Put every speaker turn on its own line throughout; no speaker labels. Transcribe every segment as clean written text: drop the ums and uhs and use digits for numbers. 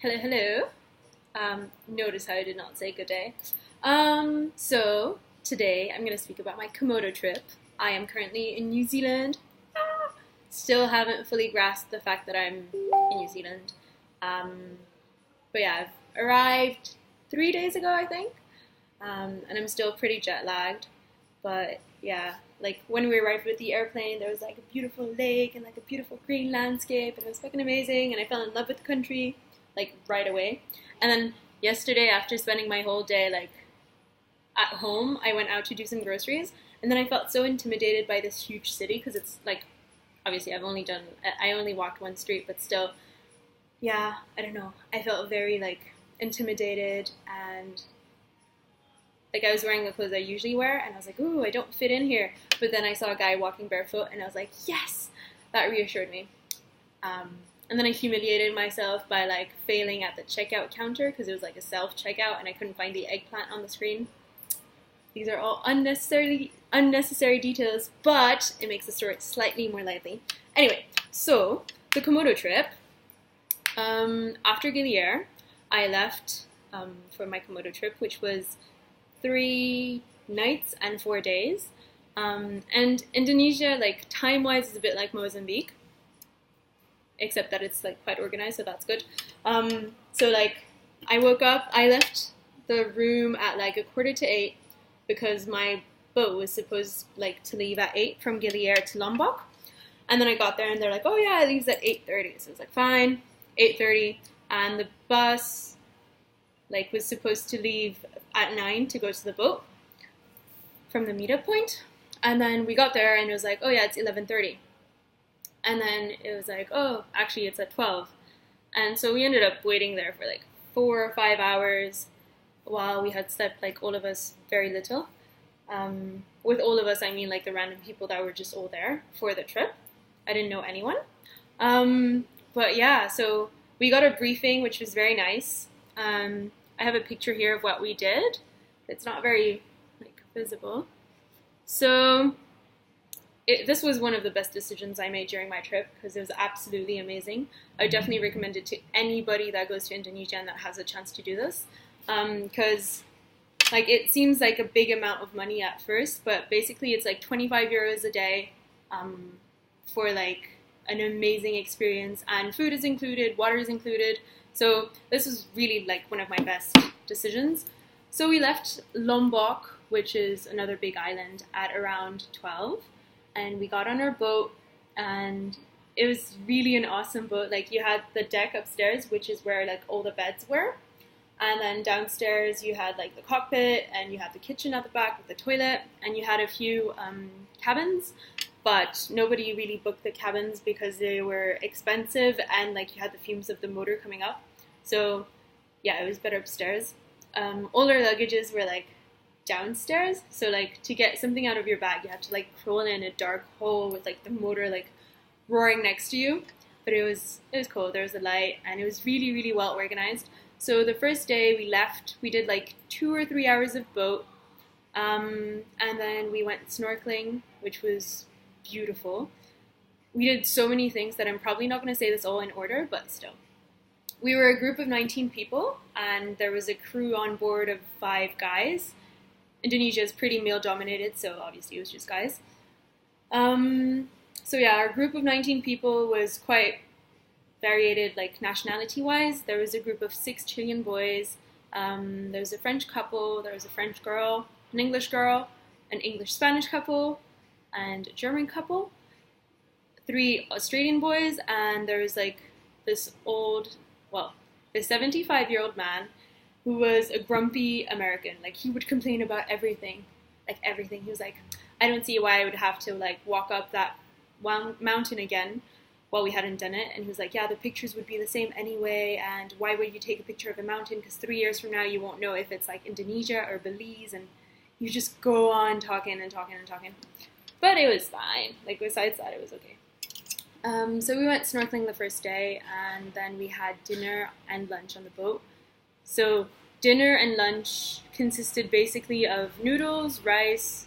Hello, hello. Notice how I did not say good day. So today I'm going to speak about my Komodo trip. I am currently in New Zealand. Still haven't fully grasped the fact that I'm in New Zealand. But yeah, I've arrived 3 days ago, I think. And I'm still pretty jet lagged. But yeah, like when we arrived with the airplane, there was like a beautiful lake and like a beautiful green landscape, and it was fucking amazing. And I fell in love with the country like right away. And then yesterday, after spending my whole day like at home, I went out to do some groceries, and then I felt so intimidated by this huge city because it's like obviously I only walked one street, but still, yeah, I don't know. I felt very like intimidated, and like I was wearing the clothes I usually wear, and I was like, ooh, I don't fit in here. But then I saw a guy walking barefoot, and I was like, yes, that reassured me. And then I humiliated myself by like failing at the checkout counter because it was like a self-checkout and I couldn't find the eggplant on the screen. These are all unnecessary details, but it makes the story slightly more lively. Anyway, so the Komodo trip. After Gilier, I left for my Komodo trip, which was 3 nights and 4 days. And Indonesia, like time-wise, is a bit like Mozambique, except that it's like quite organized, so that's good. So like I woke up, I left the room at like 7:45 because my boat was supposed like to leave at 8 from Gilier to Lombok. And then I got there and they're like, oh yeah, it leaves at 8:30. So I was like, fine, 8:30. And the bus like was supposed to leave at 9 to go to the boat from the meetup point. And then we got there and it was like, oh yeah, it's 11:30. And then it was like, oh, actually it's at 12. And so we ended up waiting there for like 4 or 5 hours while we had slept, like all of us, very little. With all of us, I mean like the random people that were just all there for the trip. I didn't know anyone. But yeah, so we got a briefing, which was very nice. I have a picture here of what we did. It's not very like visible. So this was one of the best decisions I made during my trip because it was absolutely amazing. I definitely recommend it to anybody that goes to Indonesia and that has a chance to do this. Because like it seems like a big amount of money at first, but basically it's like 25 euros a day for like an amazing experience, and food is included, water is included. So this was really like one of my best decisions. So we left Lombok, which is another big island, at around 12. And we got on our boat, and it was really an awesome boat. Like you had the deck upstairs, which is where like all the beds were, and then downstairs you had like the cockpit, and you had the kitchen at the back with the toilet, and you had a few cabins, but nobody really booked the cabins because they were expensive, and like you had the fumes of the motor coming up. So yeah, it was better upstairs. All our luggages were like downstairs, so like to get something out of your bag you have to like crawl in a dark hole with like the motor like roaring next to you. But it was cool. There was a light, and it was really well organized. So the first day we left, we did like 2 or 3 hours of boat, and then we went snorkeling, which was beautiful. We did so many things that I'm probably not going to say this all in order, but still. We were a group of 19 people, and there was a crew on board of 5 guys. Indonesia is pretty male-dominated, so obviously it was just guys. So yeah, our group of 19 people was quite varied, like nationality-wise. There was a group of 6 Chilean boys. There was a French couple. There was a French girl, an English girl, an English-Spanish couple, and a German couple. 3 Australian boys, and there was like this 75-year-old man who was a grumpy American. Like he would complain about everything, like everything. He was like, I don't see why I would have to like walk up that mountain again while we hadn't done it. And he was like, yeah, the pictures would be the same anyway, and why would you take a picture of a mountain, because 3 years from now you won't know if it's like Indonesia or Belize. And you just go on talking. But it was fine. Like besides that, it was okay. So we went snorkeling the first day, and then we had dinner and lunch on the boat. So dinner and lunch consisted basically of noodles, rice,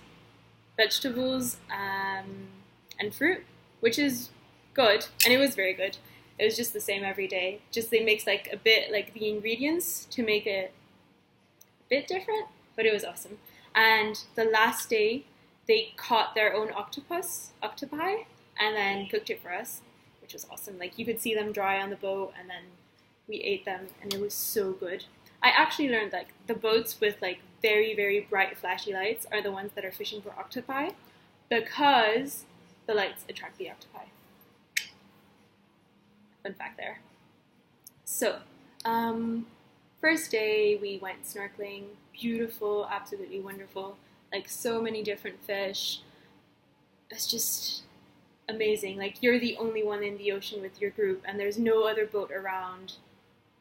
vegetables, and fruit, which is good, and it was very good. It was just the same every day. Just they mix like a bit like the ingredients to make it a bit different, but it was awesome. And the last day, they caught their own octopi, and then cooked it for us, which was awesome. Like you could see them dry on the boat, and then we ate them, and it was so good. I actually learned like the boats with like very, very bright flashy lights are the ones that are fishing for octopi because the lights attract the octopi. Fun fact there. So, first day we went snorkeling. Beautiful, absolutely wonderful. Like so many different fish. It's just amazing. Like you're the only one in the ocean with your group, and there's no other boat around.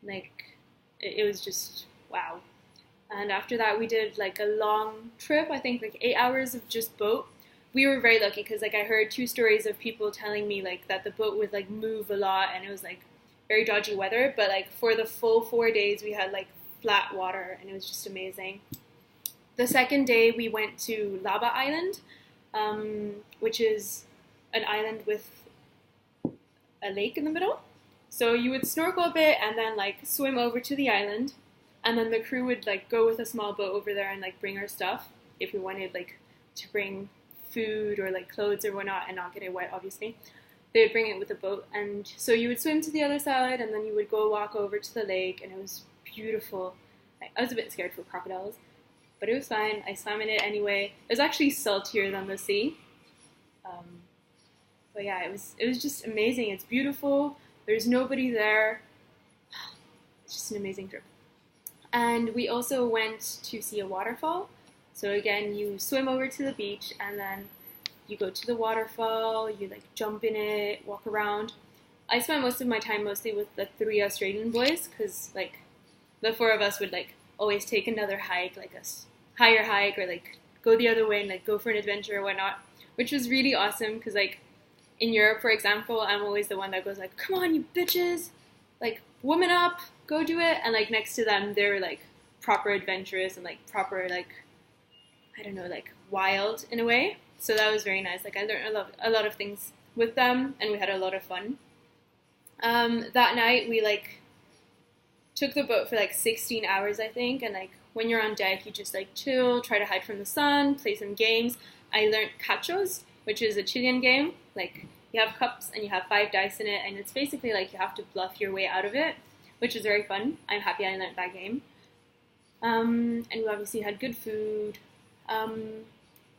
Like it was just wow. And after that, we did like a long trip. I think like 8 hours of just boat. We were very lucky because like I heard 2 stories of people telling me like that the boat would like move a lot, and it was like very dodgy weather. But like for the full 4 days, we had like flat water, and it was just amazing. The second day, we went to Laba Island, which is an island with a lake in the middle. So you would snorkel a bit and then like swim over to the island, and then the crew would like go with a small boat over there and like bring our stuff if we wanted like to bring food or like clothes or whatnot and not get it wet, obviously. They would bring it with a boat, and so you would swim to the other side, and then you would go walk over to the lake, and it was beautiful. I was a bit scared for crocodiles, but it was fine. I swam in it anyway. It was actually saltier than the sea. But yeah, it was just amazing. It's beautiful. There's nobody there. It's just an amazing trip. And we also went to see a waterfall. So again, you swim over to the beach, and then you go to the waterfall, you like jump in it, walk around. I spent most of my time mostly with the 3 Australian boys, because like the 4 of us would like always take another hike, like a higher hike, or like go the other way and like go for an adventure or whatnot, which was really awesome because like in Europe, for example, I'm always the one that goes like, come on, you bitches, like woman up, go do it. And like next to them, they're like proper adventurous and like proper like, I don't know, like wild in a way. So that was very nice. Like I learned a lot of things with them, and we had a lot of fun. That night we like took the boat for like 16 hours, I think, and like when you're on deck, you just like chill, try to hide from the sun, play some games. I learned cachos, which is a Chilean game. Like you have cups and you have 5 dice in it, and it's basically like you have to bluff your way out of it, which is very fun. I'm happy I learned that game. And we obviously had good food.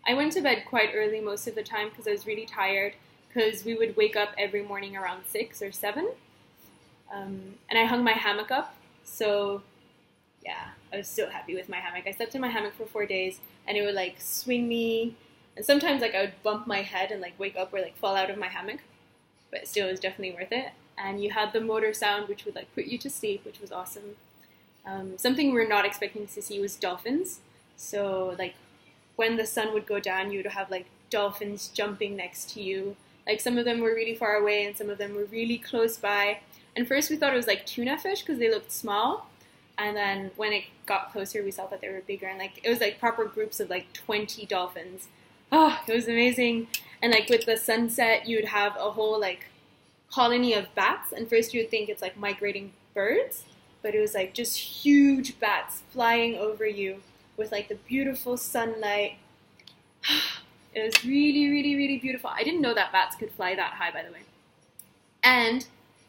I went to bed quite early most of the time because I was really tired, because we would wake up every morning around 6 or 7. And I hung my hammock up. So yeah, I was so happy with my hammock. I slept in my hammock for 4 days, and it would like swing me. And sometimes like I would bump my head and like wake up or like fall out of my hammock. But still, it was definitely worth it. And you had the motor sound, which would like put you to sleep, which was awesome. Something we're not expecting to see was dolphins. So like when the sun would go down, you would have like dolphins jumping next to you. Like some of them were really far away and some of them were really close by. And first we thought it was like tuna fish because they looked small. And then when it got closer, we saw that they were bigger. And like it was like proper groups of like 20 dolphins. Oh, it was amazing. And like with the sunset, you would have a whole like colony of bats. And first you would think it's like migrating birds. But it was like just huge bats flying over you with like the beautiful sunlight. It was really, really, really beautiful. I didn't know that bats could fly that high, by the way. And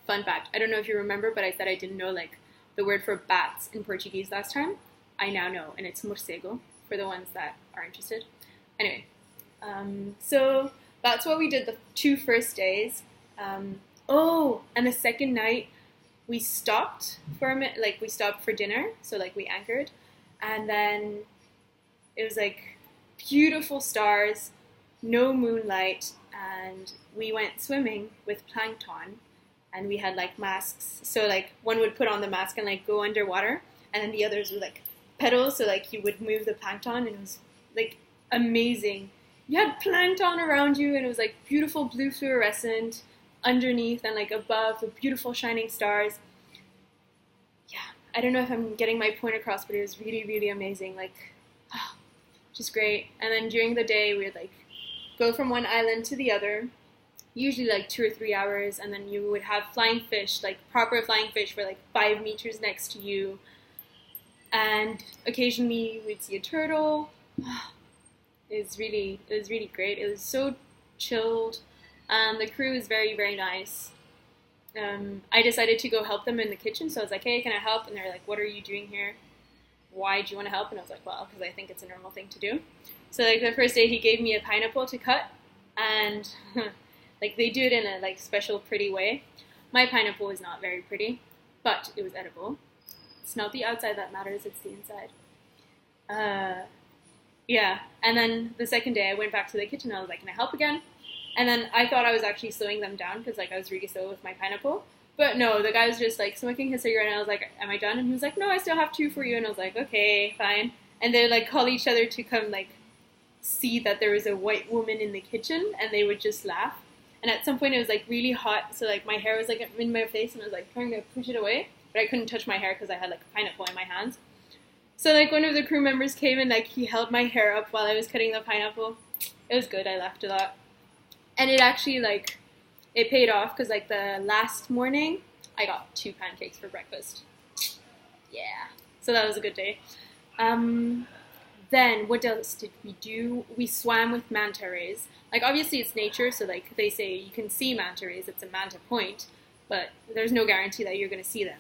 fun fact, I don't know if you remember, but I said I didn't know like the word for bats in Portuguese last time. I now know, and it's morcego for the ones that are interested. Anyway, so that's what we did the 2 first days. And the second night we stopped for a minute, like we stopped for dinner, so like we anchored, and then it was like beautiful stars, no moonlight, and we went swimming with plankton, and we had like masks, so like one would put on the mask and like go underwater, and then the others would like pedal, so like you would move the plankton, and it was like amazing. You had plankton around you, and it was like beautiful blue fluorescent underneath and like above the beautiful shining stars. Yeah, I don't know if I'm getting my point across, but it was really, really amazing. Like, just great. And then during the day, we would like go from one island to the other. usually like 2 or 3 hours, and then you would have flying fish, like proper flying fish, for like 5 meters next to you, and occasionally we'd see a turtle. It was really great. It was so chilled. The crew was very, very nice. I decided to go help them in the kitchen, so I was like, hey, can I help? And they're like, what are you doing here? Why do you want to help? And I was like, well, because I think it's a normal thing to do. So like the first day he gave me a pineapple to cut, and like they do it in a like special pretty way. My pineapple was not very pretty, but it was edible. It's not the outside that matters, it's the inside. Yeah, and then the second day I went back to the kitchen and I was like, can I help again? And then I thought I was actually slowing them down because like I was really slow with my pineapple. But no, the guy was just like smoking his cigarette, and I was like, am I done? And he was like, no, I still have 2 for you. And I was like, okay, fine. And they like call each other to come like see that there was a white woman in the kitchen, and they would just laugh. And at some point it was like really hot, so like my hair was like in my face, and I was like trying to push it away, but I couldn't touch my hair because I had like a pineapple in my hands. So like one of the crew members came and like he held my hair up while I was cutting the pineapple. It was good. I laughed a lot, and it actually like it paid off because like the last morning I got 2 pancakes for breakfast. Yeah, so that was a good day. Then what else did we do? We swam with manta rays. Like obviously it's nature, so like they say you can see manta rays. It's a manta point, but there's no guarantee that you're going to see them.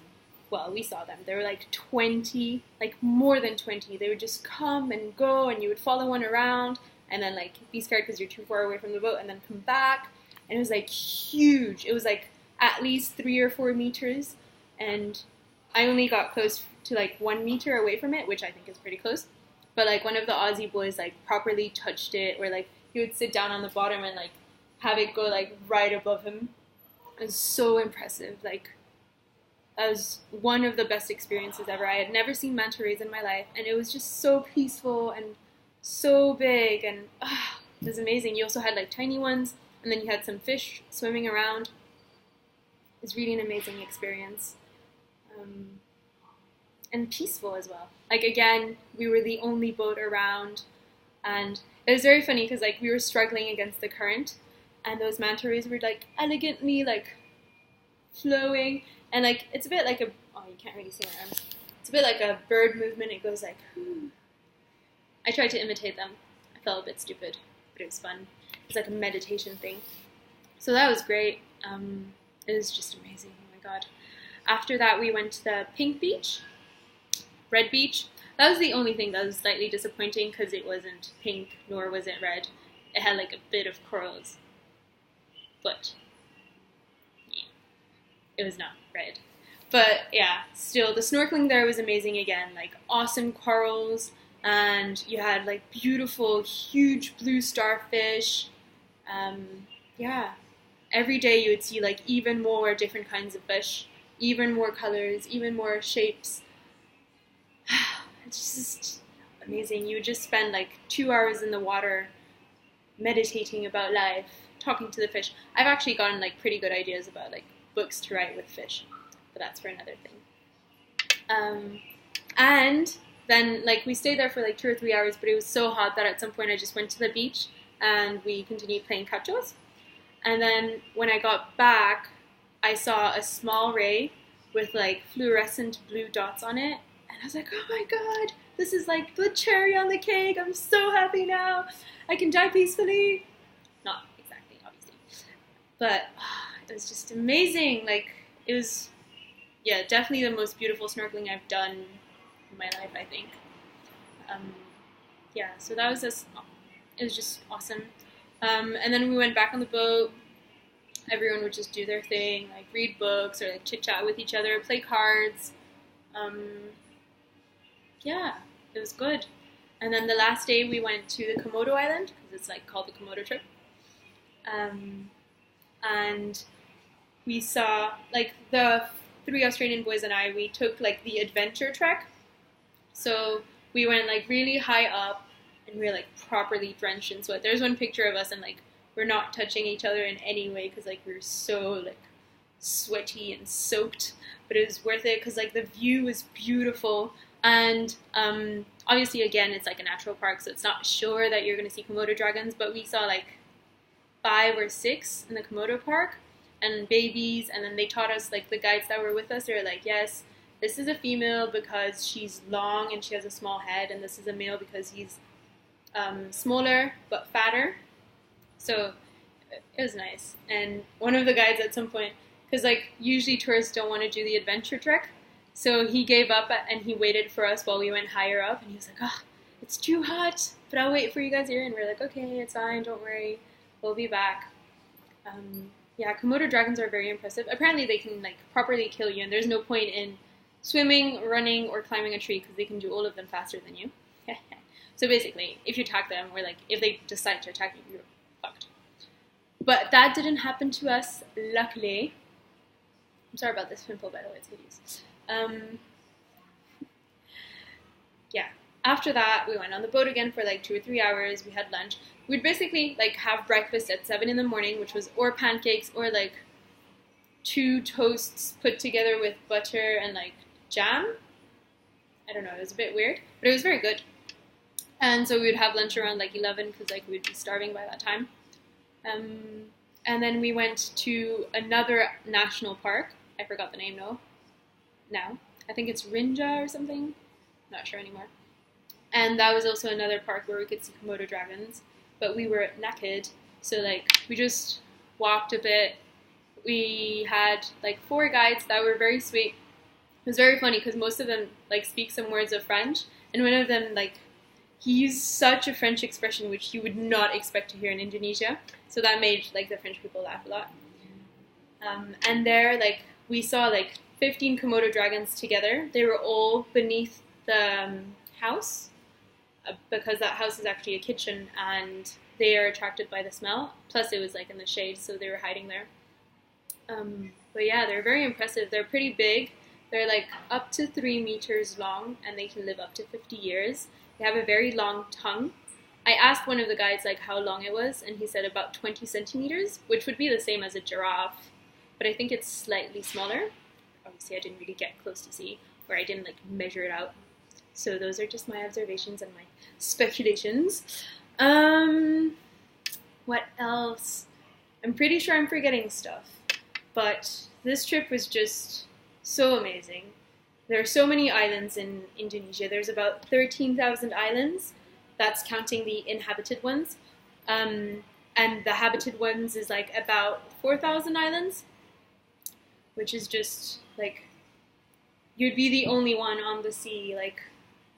Well, we saw them. There were like 20, like more than 20. They would just come and go, and you would follow one around, and then like be scared because you're too far away from the boat, and then come back. And it was like huge. It was like at least 3 or 4 meters, and I only got close to like 1 meter away from it, which I think is pretty close. But like one of the Aussie boys like properly touched it, where like he would sit down on the bottom and like have it go like right above him. It was so impressive. Like that was one of the best experiences ever. I had never seen manta rays in my life, and it was just so peaceful and so big, and it was amazing. You also had like tiny ones, and then you had some fish swimming around. It was really an amazing experience. And peaceful as well. Like again, we were the only boat around, and it was very funny because like we were struggling against the current, and those manta rays were like elegantly like flowing, and like it's a bit like a you can't really see my arms. It's a bit like a bird movement. It goes like I tried to imitate them. I felt a bit stupid, but it was fun. It was like a meditation thing. So that was great. It was just amazing. Oh my god. After that we went to the pink beach. Red beach. That was the only thing that was slightly disappointing because it wasn't pink nor was it red. It had like a bit of corals, but yeah, it was not red. But yeah, still the snorkeling there was amazing again. Like awesome corals, and you had like beautiful, huge blue starfish. Yeah, every day you would see like even more different kinds of fish, even more colors, even more shapes. It's just amazing. You would just spend like 2 hours in the water meditating about life, talking to the fish. I've actually gotten like pretty good ideas about like books to write with fish, but that's for another thing. And then like we stayed there for like 2 or 3 hours, but it was so hot that at some point I just went to the beach and we continued playing cachos. And then when I got back, I saw a small ray with like fluorescent blue dots on it. And I was like, oh my god, this is like the cherry on the cake. I'm so happy now. I can die peacefully. Not exactly, obviously. But it was just amazing. Like, it was, yeah, definitely the most beautiful snorkeling I've done in my life, I think. Yeah, so that was just, it was just awesome. And then we went back on the boat. Everyone would just do their thing, like read books or like chit-chat with each other, play cards. Yeah, it was good. And then the last day we went to the Komodo Island, because it's like called the Komodo trip. And we saw, like the 3 Australian boys and I, we took like the adventure trek. So we went like really high up, and we were like properly drenched in sweat. There's one picture of us, and like we're not touching each other in any way because like we were so like sweaty and soaked. But it was worth it because like the view was beautiful. And obviously, again, it's like a natural park, so it's not sure that you're going to see Komodo dragons, but we saw like 5 or 6 in the Komodo park, and babies, and then they taught us, like the guides that were with us, they were like, yes, this is a female because she's long and she has a small head, and this is a male because he's smaller but fatter. So it was nice. And one of the guides at some point, because like usually tourists don't want to do the adventure trek, so he gave up and he waited for us while we went higher up, and he was like, oh, it's too hot, but I'll wait for you guys here. And we're like, okay, it's fine, don't worry, we'll be back. Yeah, Komodo dragons are very impressive. Apparently they can like properly kill you, and there's no point in swimming, running, or climbing a tree because they can do all of them faster than you. So basically, if you attack them, or like if they decide to attack you, you're fucked. But that didn't happen to us, luckily. I'm sorry about this pimple, by the way, it's hideous. Yeah. After that, we went on the boat again for like 2 or 3 hours. We had lunch. We'd basically like have breakfast at 7 in the morning, which was or pancakes or like 2 toasts put together with butter and like jam. I don't know, it was a bit weird, but it was very good. And so we would have lunch around like 11 because like we'd be starving by that time. And then we went to another national park. I forgot the name now. I think it's Rinja or something. Not sure anymore. And that was also another park where we could see Komodo dragons, but we were naked, so like we just walked a bit. We had like 4 guides that were very sweet. It was very funny because most of them like speak some words of French, and one of them like he used such a French expression which you would not expect to hear in Indonesia, so that made like the French people laugh a lot. And there like we saw like 15 Komodo dragons together. They were all beneath the house, because that house is actually a kitchen, and they are attracted by the smell. Plus it was like in the shade, so they were hiding there. But yeah, they're very impressive. They're pretty big. They're like up to 3 meters long, and they can live up to 50 years. They have a very long tongue. I asked one of the guides like how long it was, and he said about 20 centimeters, which would be the same as a giraffe, but I think it's slightly smaller. Obviously I didn't really get close to see, or I didn't like measure it out. So those are just my observations and my speculations. What else? I'm pretty sure I'm forgetting stuff, but this trip was just so amazing. There are so many islands in Indonesia. There's about 13,000 islands. That's counting the inhabited ones. And the habited ones is like about 4,000 islands, which is just like, you'd be the only one on the sea, like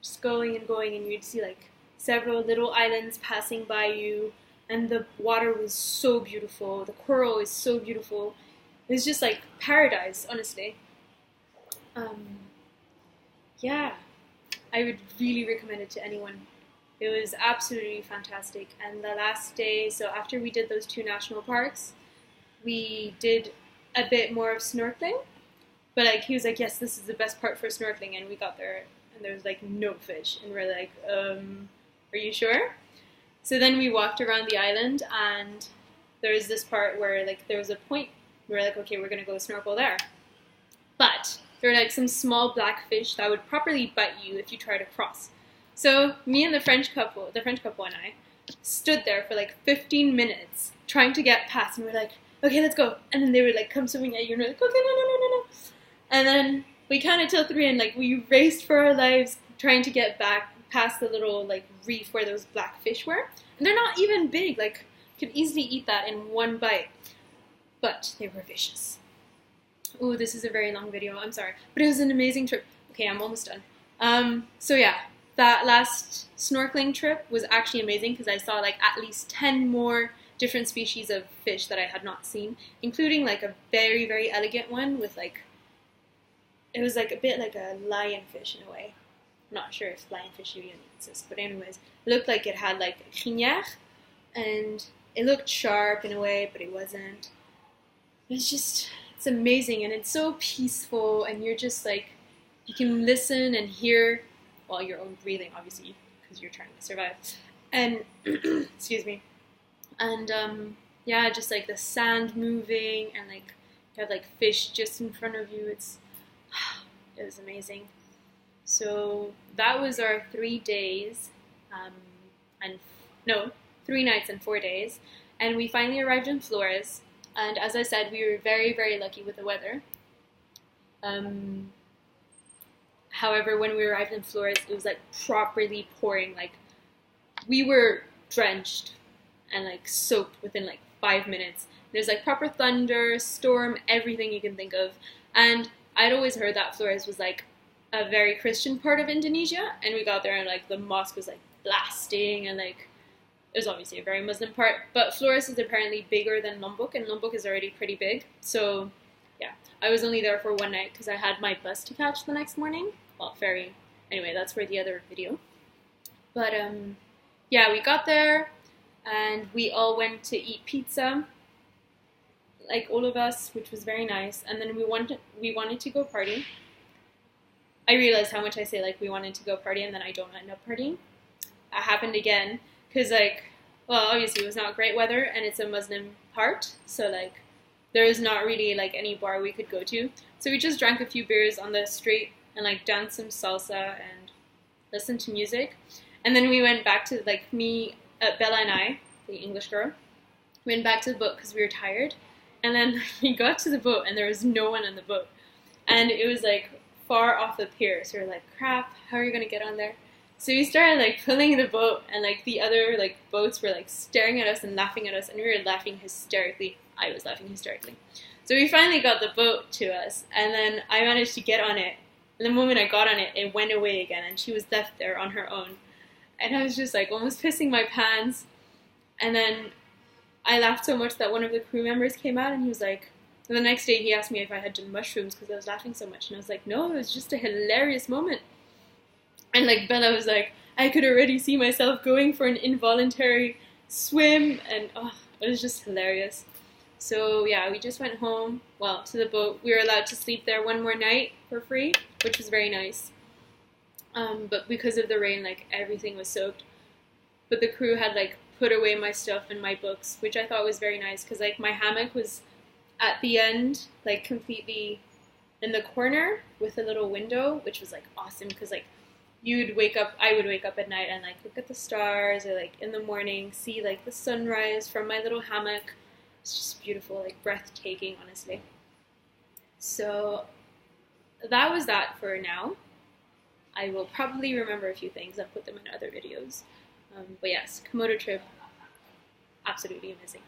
just going, and you'd see like several little islands passing by you, and the water was so beautiful. The coral is so beautiful. It was just like paradise, honestly. Yeah, I would really recommend it to anyone. It was absolutely fantastic. And the last day, so after we did those 2 national parks, we did a bit more of snorkeling. But like he was like, yes, this is the best part for snorkeling, and we got there and there was like no fish, and we're like, are you sure? So then we walked around the island, and there was this part where like there was a point we were like, okay, we're gonna go snorkel there. But there were like some small black fish that would properly bite you if you try to cross. So me and the French couple and I stood there for like 15 minutes trying to get past, and we're like, okay, let's go. And then they would like come swimming at you, and we're like, okay, no. And then we counted till 3, and like we raced for our lives trying to get back past the little like reef where those black fish were. And they're not even big, like you could easily eat that in one bite. But they were vicious. Oh, this is a very long video, I'm sorry. But it was an amazing trip. Okay, I'm almost done. So yeah, that last snorkeling trip was actually amazing because I saw like at least 10 more different species of fish that I had not seen, including like a very, very elegant one with like, it was like a bit like a lionfish in a way. I'm not sure if lionfish even exist, but anyways, it looked like it had like a crinière, and it looked sharp in a way, but it wasn't. It's amazing, and it's so peaceful, and you're just like, you can listen and hear, well, your own breathing, obviously, because you're trying to survive, and, excuse me, and, yeah, just like the sand moving, and like, you have like fish just in front of you. It was amazing. So that was our 3 days, 3 nights and 4 days, and we finally arrived in Flores. And as I said, we were very, very lucky with the weather. However, when we arrived in Flores, it was like properly pouring. Like we were drenched and like soaked within like 5 minutes. There's like proper thunder, storm, everything you can think of. And I'd always heard that Flores was like a very Christian part of Indonesia, and we got there and like the mosque was like blasting, and like it was obviously a very Muslim part. But Flores is apparently bigger than Lombok, and Lombok is already pretty big. So yeah, I was only there for one night because I had my bus to catch the next morning. Well, ferry. Anyway, that's for the other video. But yeah, we got there and we all went to eat pizza, like all of us, which was very nice. And then we wanted to go party. I realized how much I say like we wanted to go party and then I don't end up partying. That happened again because like, well, obviously it was not great weather and it's a Muslim part, so like there is not really like any bar we could go to. So we just drank a few beers on the street and like danced some salsa and listened to music. And then we went back to like Bella and I, the English girl, went back to the boat because we were tired. And then we got to the boat and there was no one on the boat. And it was like far off the pier. So we were like, crap, how are we going to get on there? So we started like pulling the boat and like the other like boats were like staring at us and laughing at us. And we were laughing hysterically. I was laughing hysterically. So we finally got the boat to us. And then I managed to get on it. And the moment I got on it, it went away again. And she was left there on her own. And I was just like almost pissing my pants. And then I laughed so much that one of the crew members came out and he was like, and the next day he asked me if I had done mushrooms because I was laughing so much. And I was like, no, it was just a hilarious moment. And like Bella was like, I could already see myself going for an involuntary swim. And oh, it was just hilarious. So yeah, we just went home, well, to the boat. We were allowed to sleep there one more night for free, which was very nice. But because of the rain, like everything was soaked. But the crew had like put away my stuff and my books, which I thought was very nice because like my hammock was at the end, like completely in the corner with a little window, which was like awesome because like I would wake up at night and like look at the stars, or like in the morning see like the sunrise from my little hammock. It's just beautiful, like breathtaking, honestly. So that was that for now. I will probably remember a few things and put them in other videos. But yes, Komodo trip, absolutely amazing.